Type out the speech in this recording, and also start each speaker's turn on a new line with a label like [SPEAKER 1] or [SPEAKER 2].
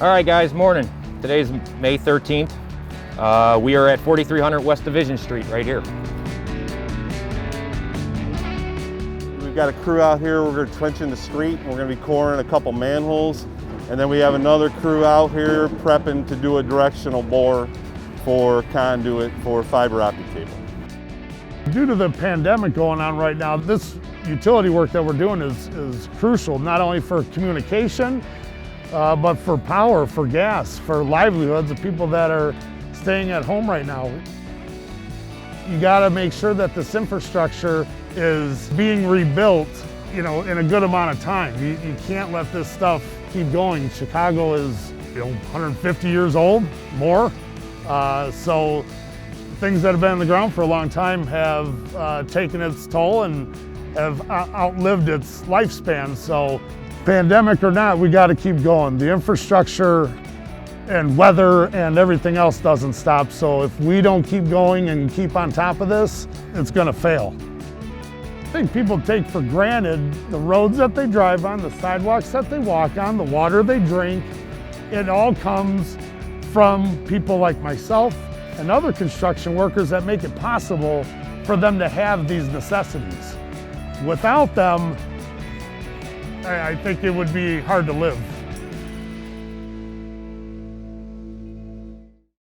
[SPEAKER 1] All right, guys, morning. Today's May 13th. We are at 4300 West Division Street right here.
[SPEAKER 2] We've got a crew out here. We're going to trench in the street. We're going to be coring a couple manholes. And then we have another crew out here prepping to do a directional bore for conduit for fiber optic cable.
[SPEAKER 3] Due to the pandemic going on right now, this utility work that we're doing is crucial, not only for communication, but for power, for gas, for livelihoods of people that are staying at home right now. You got to make sure that this infrastructure is being rebuilt, in a good amount of time. You can't let this stuff keep going. Chicago is, 150 years old, more. So things that have been on the ground for a long time have taken its toll and have outlived its lifespan. So pandemic or not, we got to keep going. The infrastructure and weather and everything else doesn't stop. So if we don't keep going and keep on top of this, it's going to fail. I think people take for granted the roads that they drive on, the sidewalks that they walk on, the water they drink. It all comes from people like myself and other construction workers that make it possible for them to have these necessities. Without them, I think it would be hard to live.